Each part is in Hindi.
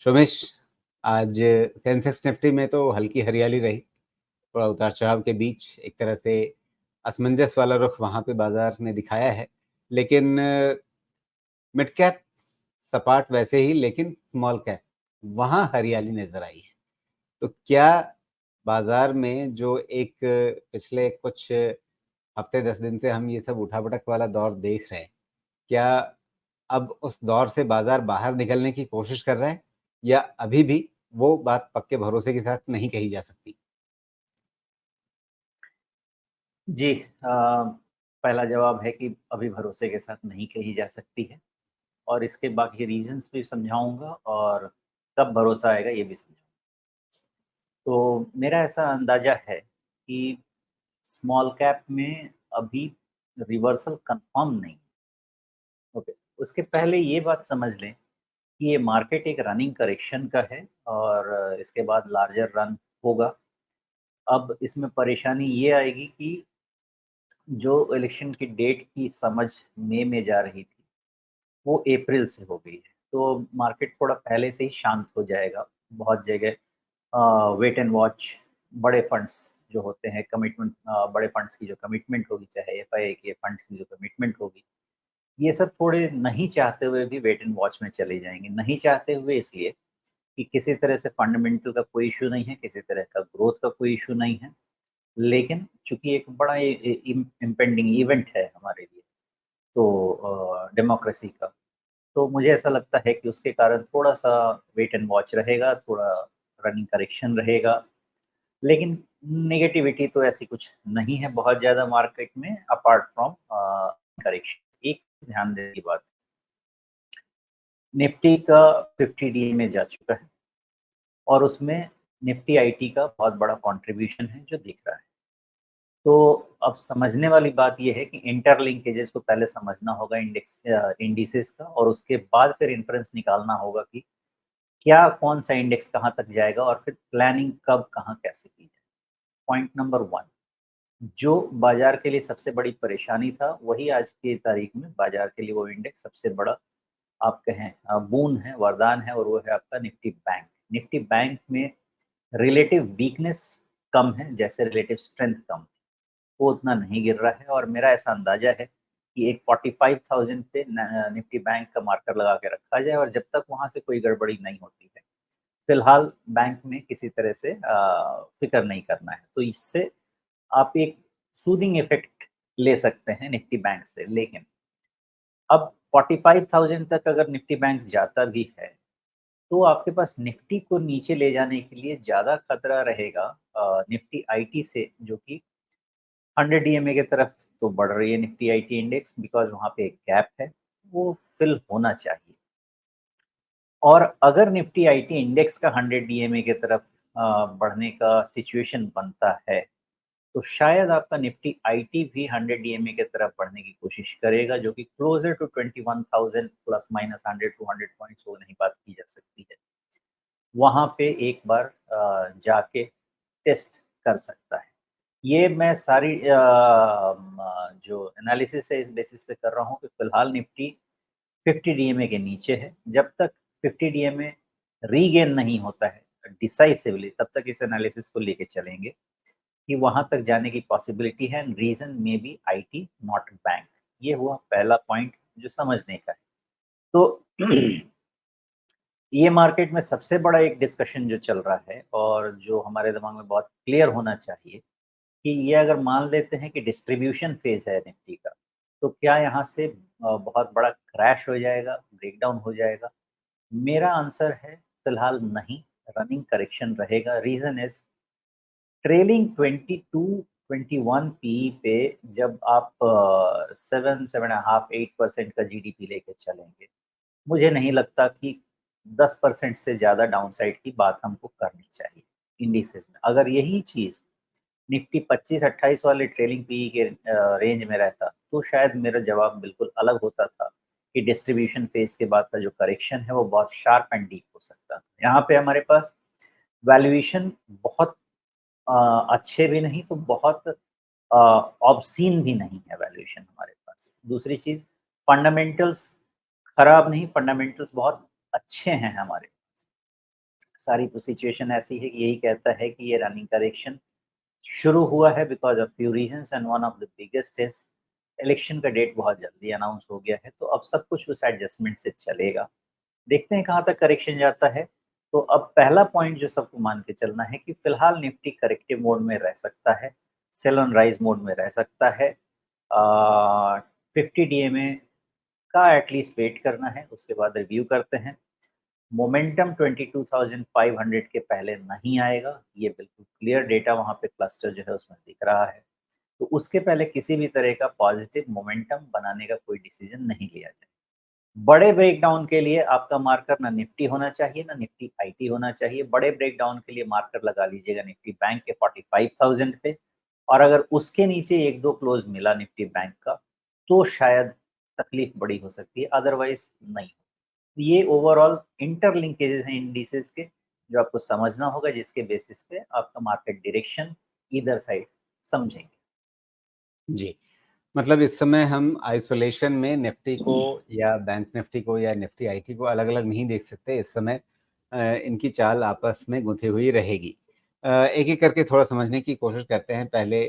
शोमेश, आज सेंसेक्स निफ्टी में तो हल्की हरियाली रही। थोड़ा उतार-चढ़ाव के बीच एक तरह से असमंजस वाला रुख वहाँ पे बाज़ार ने दिखाया है। लेकिन मिड कैप सपाट वैसे ही, लेकिन स्मॉल कैप वहाँ हरियाली नज़र आई है। तो क्या बाज़ार में जो एक पिछले कुछ हफ़्ते 10 दिन से हम ये सब उठा-पटक वाला दौर देख रहे हैं, क्या अब उस दौर से बाज़ार बाहर निकलने की कोशिश कर रहा है या अभी भी वो बात पक्के भरोसे के साथ नहीं कही जा सकती? जी पहला जवाब है कि अभी भरोसे के साथ नहीं कही जा सकती है और इसके बाकी रीज़न्स भी समझाऊँगा और कब भरोसा आएगा ये भी समझाऊँगा। तो मेरा ऐसा अंदाज़ा है कि स्मॉल कैप में अभी रिवर्सल कन्फर्म नहीं है। ओके, उसके पहले ये बात समझ लें कि ये मार्केट एक रनिंग करेक्शन का है और इसके बाद लार्जर रन होगा। अब इसमें परेशानी ये आएगी कि जो इलेक्शन की डेट की समझ मई में जा रही थी, वो अप्रैल से हो गई है। तो मार्केट थोड़ा पहले से ही शांत हो जाएगा। बहुत जगह वेट एंड वॉच बड़े फंड्स जो होते हैं कमिटमेंट बड़े फंड्स की जो कमिटमेंट होगी, चाहे एफआईआई के फंड्स की जो कमिटमेंट होगी, ये सब थोड़े नहीं चाहते हुए भी वेट एंड वॉच में चले जाएँगे। नहीं चाहते हुए इसलिए कि किसी तरह से फंडामेंटल का कोई इश्यू नहीं है, किसी तरह का ग्रोथ का कोई इश्यू नहीं है। लेकिन चूँकि एक बड़ा इम्पेंडिंग इवेंट है हमारे लिए, तो डेमोक्रेसी का, तो मुझे ऐसा लगता है कि उसके कारण थोड़ा-सा वेट एंड वॉच रहेगा, थोड़ा रनिंग करेक्शन रहेगा। लेकिन नेगेटिविटी तो ऐसी कुछ नहीं है बहुत ज़्यादा मार्केट में अपार्ट फ्रॉम करेक्शन। एक ध्यान देने की बात, निफ्टी का 50 डीए में जा चुका है और उसमें निफ्टी आईटी का बहुत बड़ा कंट्रीब्यूशन है जो दिख रहा है। तो अब समझने वाली बात ये है कि इंटरलिंकेजेस को पहले समझना होगा इंडिसेस का, और उसके बाद फिर इन्फ्रेंस निकालना होगा कि क्या कौन-सा इंडेक्स कहाँ तक जाएगा और फिर प्लानिंग कब, कहाँ, कैसे की जाए। पॉइंट नंबर 1, जो बाज़ार के लिए सबसे बड़ी परेशानी था, वही आज की तारीख में बाज़ार के लिए वो इंडेक्स सबसे बड़ा आप कहें बोन है, वरदान है, और वो है आपका निफ्टी बैंक। निफ्टी बैंक में रिलेटिव वीकनेस कम है, जैसे रिलेटिव स्ट्रेंथ कम थी, वो उतना नहीं गिर रहा है और मेरा ऐसा अंदाज़ा है कि एक 45,000 पे निफ्टी बैंक का मार्कर लगा के रखा जाए और जब तक वहाँ से कोई गड़बड़ी नहीं होती है, फिलहाल बैंक में किसी तरह से फ़िक्र नहीं करना है। तो इससे आप एक सूदिंग इफ़ेक्ट ले सकते हैं निफ्टी बैंक से। लेकिन अब 45,000 तक अगर निफ्टी बैंक जाता भी है, तो आपके पास निफ्टी को नीचे ले जाने के लिए ज़्यादा खतरा रहेगा निफ्टी आईटी से, जो कि 100 डीएमए की तरफ तो बढ़ रही है निफ्टी आईटी इंडेक्स, बिकॉज़ वहाँ पे एक गैप है, वो फिल होना चाहिए। और अगर निफ्टी आईटी इंडेक्स का 100 डीएमए की तरफ बढ़ने का सिचुएशन बनता है, तो शायद आपका निफ्टी आईटी भी 100 डीएमए की तरफ बढ़ने की कोशिश करेगा, जो कि closer to 21,000 plus minus 100-200 points, वो नहीं बात की जा सकती है। वहाँ पे एक बार जाके टेस्ट कर सकता है। ये मैं सारी जो एनालिसिस है इस बेसिस पे कर रहा हूँ कि फिलहाल निफ्टी 50 डीएमए के नीचे है। जब तक 50 डीएमए रीगेन नहीं होता है डिसाइसिवली, तब तक इस एनालिसिस को लेके चलेंगे कि वहाँ तक जाने की पॉसिबिलिटी है, and reason may be IT not bank. ये हुआ पहला पॉइंट जो समझने का है। तो ये मार्केट में सबसे बड़ा एक डिस्कशन जो चल रहा है और जो हमारे दिमाग में बहुत क्लियर होना चाहिए कि ये अगर मान लेते हैं कि डिस्ट्रीब्यूशन फेज़ है निफ्टी का, तो क्या यहाँ से बहुत बड़ा क्रैश हो जाएगा, ब्रेकडाउन हो जाएगा? मेरा आंसर है फिलहाल नहीं, रनिंग करेक्शन रहेगा। रीज़न इज़ ट्रेलिंग 22-21 पीई पे जब आप 7, 7.5, 8% का जीडीपी लेके चलेंगे, मुझे नहीं लगता कि 10% से ज़्यादा डाउनसाइड की बात हमको करनी चाहिए इंडिसेस में। अगर यही चीज़ निफ्टी 25-28 वाले ट्रेलिंग पीई के रेंज में रहता, तो शायद मेरा जवाब बिल्कुल अलग होता था कि डिस्ट्रीब्यूशन फेज़ के बाद का जो करेक्शन है, वो बहुत शार्प एंड डीप हो सकता था। यहाँ पे हमारे पास वैल्यूएशन बहुत अ, अच्छे भी नहीं तो बहुत ऑब्सीन भी नहीं है वैल्यूएशन हमारे पास। दूसरी चीज़, फंडामेंटल्स खराब नहीं, फंडामेंटल्स बहुत अच्छे हैं हमारे पास। सारी सिचुएशन ऐसी है कि यही कहता है कि ये रनिंग करेक्शन शुरू हुआ है because of few reasons and one of the biggest is election का डेट बहुत जल्दी अनाउंस हो गया है, तो अब सब कुछ उस एडजस्टमेंट से चलेगा। देखते हैं कहाँ तक करेक्शन जाता है। तो अब पहला पॉइंट जो सबको मान के चलना है कि फिलहाल निफ्टी करेक्टिव मोड में रह सकता है, सेल ऑन राइज मोड में रह सकता है। 50 डीएमए का एटलीस्ट वेट करना है, उसके बाद रिव्यू करते हैं। मोमेंटम 22,500 के पहले नहीं आएगा, ये बिल्कुल क्लियर डेटा वहाँ पे क्लस्टर जो है उसमें दिख रहा है। तो उसके पहले किसी भी तरह का पॉजिटिव मोमेंटम बनाने का कोई डिसीजन नहीं लिया जाए। बड़े ब्रेकडाउन के लिए आपका मार्कर ना निफ्टी होना चाहिए, ना निफ्टी आईटी होना चाहिए। बड़े ब्रेकडाउन के लिए मार्कर लगा लीजिएगा निफ्टी बैंक के 45,000 पे, और अगर उसके नीचे 1-2 क्लोज़ मिला निफ्टी बैंक का, तो शायद तकलीफ बड़ी हो सकती है, अदरवाइज़ नहीं। ये ओवरऑल इंटरलिंकेजेस हैं इंडिसेस के, जो आपको समझना होगा, जिसके बेसिस पे आपका मार्केट डायरेक्शन ईदर साइड समझेंगे। जी। मतलब इस समय हम आइसोलेशन में निफ्टी को या बैंक निफ्टी को या निफ्टी आईटी को अलग-अलग नहीं देख सकते। इस समय इनकी चाल आपस में गुंथी हुई रहेगी। एक-एक करके थोड़ा समझने की कोशिश करते हैं। पहले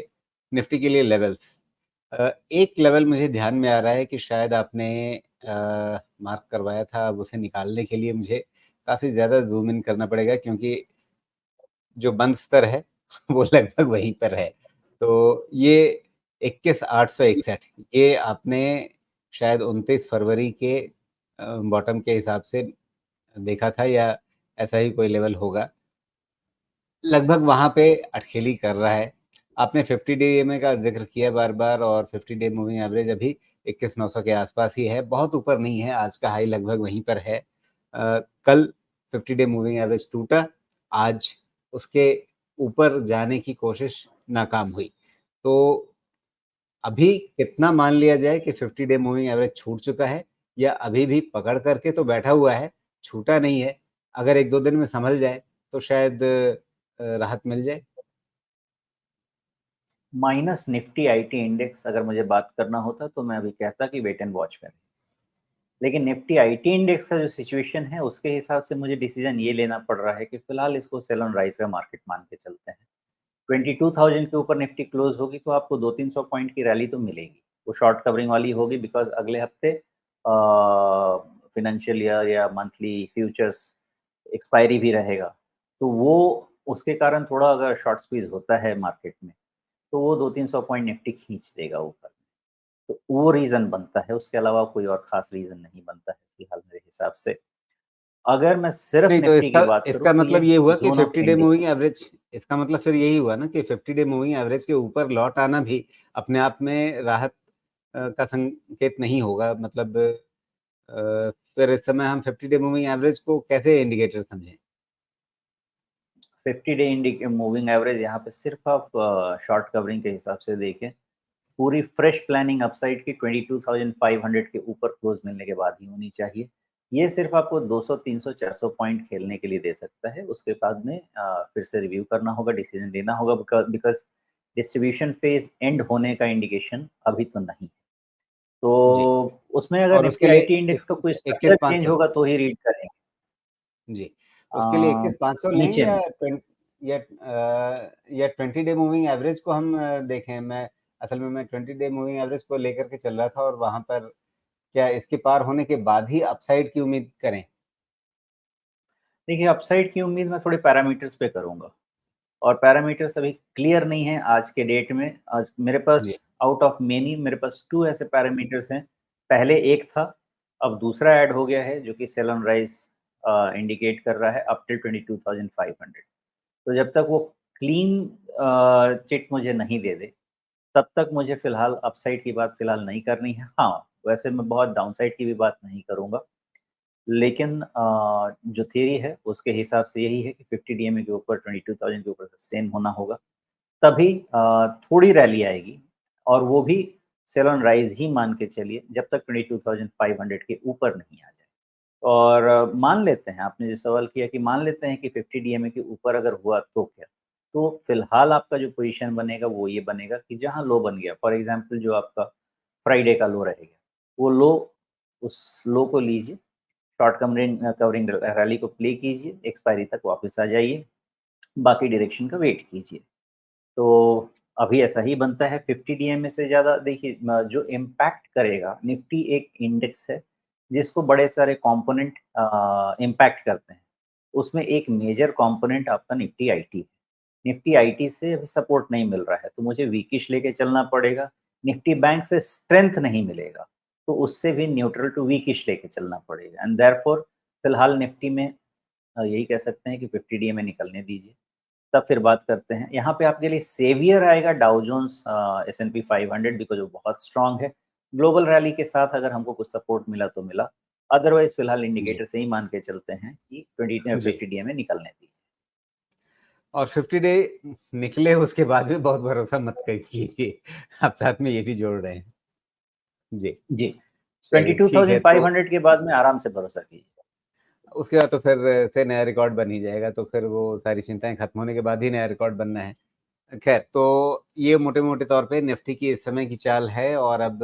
निफ्टी के लिए लेवल्स। एक लेवल मुझे ध्यान में आ रहा है कि शायद आपने मार्क करवाया था, अब उसे निकालने के लिए मुझे काफ़ी ज़्यादा ज़ूम इन करना पड़ेगा क्योंकि जो बंद स्तर है वो लगभग वहीं पर है। तो ये 21,861 ये आपने शायद 29 फरवरी के बॉटम के हिसाब से देखा था या ऐसा ही कोई लेवल होगा। लगभग वहाँ पे अटखेली कर रहा है। आपने 50 डे ईएमए का ज़िक्र किया बार-बार और 50 डे मूविंग एवरेज अभी 21,900 के आस-पास ही है, बहुत ऊपर नहीं है, आज का हाई लगभग वहीं पर है। कल 50 डे मूविंग एवरेज टूटा, आज उसके ऊपर जाने की कोशिश नाकाम हुई। तो अभी कितना मान लिया जाए कि 50 डे मूविंग एवरेज छूट चुका है या अभी भी पकड़ करके तो बैठा हुआ है, छूटा नहीं है। अगर 1-2 दिन में सँभल जाए तो शायद राहत मिल जाए। माइनस निफ्टी आईटी इंडेक्स अगर मुझे बात करना होता, तो मैं अभी कहता कि वेट एंड वॉच करें। लेकिन निफ्टी आईटी इंडेक्स का जो सिचुएशन है, उसके हिसाब से मुझे डिसीजन ये लेना पड़ रहा है कि फिलहाल इसको सेल ऑन राइज का मार्केट मान के चलते हैं। 22,000 के ऊपर निफ्टी क्लोज होगी तो आपको 200-300 पॉइंट की रैली तो मिलेगी। वो शॉर्ट कवरिंग वाली होगी बिकॉज़ अगले हफ्ते फाइनेंशियल ईयर या मंथली फ्यूचर्स एक्सपायरी भी रहेगा। तो वो उसके कारण थोड़ा अगर शॉर्ट स्क्वीज़ होता है मार्केट में, तो वो 200-300 पॉइंट निफ्टी खींच देगा ऊपर। तो वो रीज़न बनता है, उसके अलावा कोई और ख़ास रीज़न नहीं बनता है फिलहाल मेरे हिसाब से। अगर मैं सिर्फ़ नहीं तो निफ्टी इसका की बात करूँ इसका तो ये मतलब ये हुआ कि zone of 50 day Indus moving average इसका मतलब फिर यही हुआ ना कि 50 डे मूविंग एवरेज के ऊपर लौट आना भी अपने आप में राहत का संकेत नहीं होगा। मतलब फिर इस समय हम 50 डे मूविंग एवरेज को कैसे इंडिकेटर समझें? 50 डे इंडिक मूविंग एवरेज यहाँ पे सिर्फ़ आप शॉर्ट कवरिंग के हिसाब से देखें, पूरी फ्रेश प्लानिंग अपसाइड की 22,500 के ऊपर क्लोज़ मिलने के बाद ही होनी चाहिए। ये सिर्फ़ आपको 200, 300, 400 पॉइंट खेलने के लिए दे सकता है। उसके बाद में फिर से रिव्यू करना होगा, डिसीज़न लेना होगा बिकॉज़ डिस्ट्रीब्यूशन फ़ेज़ एंड होने का इंडिकेशन अभी तो नहीं है। जी, तो उसमें अगर और उसके निफ्टी लिए आईटी इंडेक्स का इक कोई स्ट्रक्चर चेंज 21,500 होगा तो ही रीड करेंगे। जी, अ, उसके लिए 21,500 लें नीचे या में। या 20 डे मूविंग एवरेज को हम देखें? मैं असल में मैं 20 डे मूविंग एवरेज को लेकर के चल रहा था और वहाँ पर क्या इसके पार होने के बाद ही अपसाइड की उम्मीद करें? देखिए, अपसाइड की उम्मीद मैं थोड़े पैरामीटर्स पे करूँगा, और पैरामीटर्स अभी क्लियर नहीं है आज के डेट में। आज मेरे पास जी, आउट ऑफ मेनी मेरे पास 2 ऐसे पैरामीटर्स हैं। पहले एक था, अब दूसरा ऐड हो गया है जो कि सेल ऑन राइज़ इंडिकेट कर रहा है अप टिल 22,500। तो जब तक वो क्लीन चिट मुझे नहीं दे दे, तब तक मुझे फ़िलहाल अपसाइड की बात फ़िलहाल नहीं करनी है। हाँ, वैसे मैं बहुत डाउनसाइड की भी बात नहीं करूँगा। लेकिन जो थियरी है उसके हिसाब से यही है कि 50 डीएमए के ऊपर 22,000 के ऊपर सस्टेन होना होगा। तभी थोड़ी रैली आएगी, और वो भी सेल ऑन राइज़ ही मान के चलिए जब तक 22,500 के ऊपर नहीं आ जाए। और मान लेते हैं, आपने जो सवाल किया कि मान लेते हैं कि 50 डीएमए के ऊपर अगर हुआ तो क्या? तो फिलहाल आपका जो पोज़ीशन बनेगा वो ये बनेगा कि जहाँ लो बन गया, फॉर एग्ज़ाम्पल जो आपका फ्राइडे का लो रहेगा, वो लो, उस लो को लीजिए, शॉर्ट कवरिंग रैली को प्ले कीजिए, एक्सपायरी तक वापस आ जाइए, बाकी डायरेक्शन का वेट कीजिए। तो अभी ऐसा ही बनता है। 50 डीएमए से ज़्यादा देखिए जो इम्पैक्ट करेगा, निफ्टी एक इंडेक्स है जिसको बड़े सारे कंपोनेंट इम्पैक्ट करते हैं। उसमें एक मेजर कंपोनेंट आपका निफ्टी आईटी है। निफ्टी आईटी से अभी सपोर्ट नहीं मिल रहा है, तो मुझे वीकिश लेके चलना पड़ेगा। निफ्टी बैंक से स्ट्रेंथ नहीं मिलेगा, तो उससे भी न्यूट्रल टू वीकिश लेके चलना पड़ेगा। एंड देयरफॉर फिलहाल निफ्टी में यही कह सकते हैं कि 50 डीएमए निकलने दीजिए, तब फिर बात करते हैं। यहाँ पे आपके लिए सेवियर आएगा डाउ जोन्स S&P 500 बिकॉज़ वो बहुत स्ट्रॉन्ग है। ग्लोबल रैली के साथ अगर हमको कुछ सपोर्ट मिला तो मिला, अदरवाइज़ फिलहाल जी, इंडिकेटर से ही मान के चलते हैं कि 20 जी। 50 डीएमए निकलने दीजिए। और 50 डे निकले उसके बाद भी बहुत भरोसा मत कीजिए। आप साथ में ये भी जोड़ रहे हैं। जी, जी, चलिए ठीक है, तो 22,500 के बाद में आराम से भरोसा कीजिए। उसके बाद तो फिर से नया रिकॉर्ड बन ही जाएगा, तो फिर वो सारी चिंताएँ खत्म होने के बाद ही नया रिकॉर्ड बनना है। खैर, तो ये मोटे-मोटे तौर पे निफ्टी की इस समय की चाल है और अब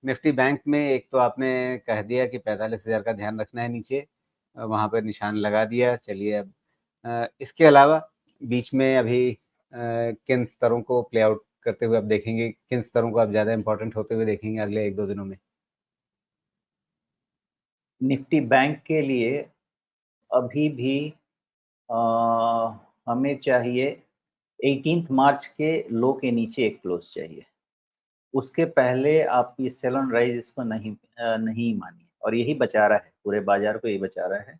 निफ्टी बैंक में एक तो आपने कह दिया कि 45,000 का ध्यान रखना है नीचे, वहाँ पर निशान लगा दिया। चलिए अब इसके अलावा बीच में अभी किन स्तरों को प्ले आउट करते हुए आप देखेंगे, किन स्तरों को आप ज़्यादा इम्पोर्टेंट होते हुए देखेंगे अगले 1-2 दिनों में? निफ्टी बैंक के लिए अभी भी अ, हमें चाहिए 18th मार्च के लो के नीचे एक क्लोज़ चाहिए। उसके पहले आप ये सेल ऑन राइज़ इसको नहीं मानिए और यही बचा रहा है, पूरे बाज़ार को यही बचा रहा है।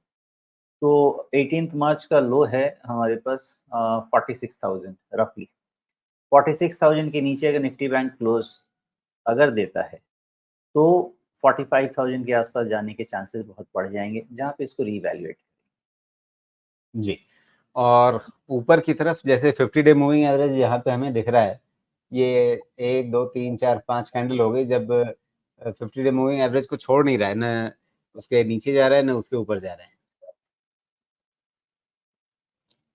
तो 18th मार्च का लो है हमारे पास 46,000 रफली। 46,000 के नीचे अगर निफ्टी बैंक क्लोज़ अगर देता है, तो 45,000 के आस-पास जाने के चांसेस बहुत बढ़ जाएँगे, जहाँ पे इसको रीवैल्यूएट जी। और ऊपर की तरफ जैसे 50 डे मूविंग एवरेज यहाँ पे हमें दिख रहा है, ये 1, 2, 3, 4, 5 कैंडल हो गई जब 50 डे मूविंग एवरेज को छोड़ नहीं रहा है, ना उसके नीचे जा रहा है, ना उसके ऊपर जा रहा है।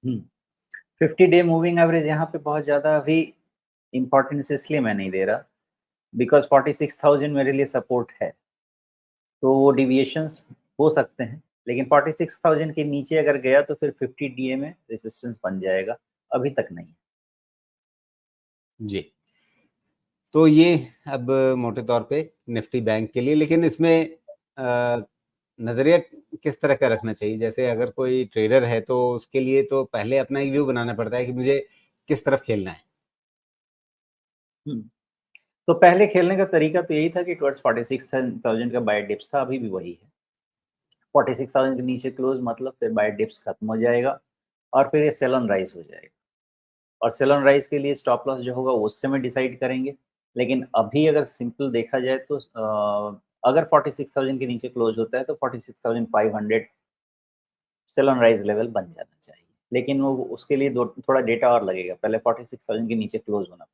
हुँ, 50 डे मूविंग एवरेज यहाँ पे बहुत ज़्यादा अभी इम्पोर्टेंस इसलिए मैं नहीं दे रहा, बिकॉज़ 46,000 मेरे लिए सपोर्ट है। तो वो डेविएशंस हो सकते हैं, लेकिन 46,000 के नीचे अगर गया तो फिर 50 डीए में रेजिस्टेंस बन जाएगा, अभी तक नहीं। जी। तो ये अब मोटे तौर पे निफ्टी बैंक के लिए, लेकिन इसमें नज़रिया किस तरह का रखना चाहिए? जैसे अगर कोई ट्रेडर है तो उसके लिए तो पहले अपना एक व्यू बनाना पड़ता है कि मुझे किस तरफ खेलना है। हुँ, तो पहले खेलने का तरीका तो यही था कि टुवर्ड्स 46,000 का बाय डिप्स था, अभी भी वही है। 46,000 के नीचे क्लोज़ मतलब फिर बाय डिप्स खत्म हो जाएगा और फिर ये सेल ऑन राइज़ हो जाएगा और सेल ऑन राइज़ के लिए स्टॉप लॉस जो होगा वो उस समय डिसाइड करेंगे। लेकिन अभी अगर सिंपल देखा जाए तो अगर 46,000 के नीचे क्लोज़ होता है तो 46,500 सेल ऑन राइज़ लेवल बन जाना चाहिए। लेकिन वो उसके लिए दो थोड़ा डेटा और लगेगा, पहले 46,000 के नीचे क्लोज़ होना।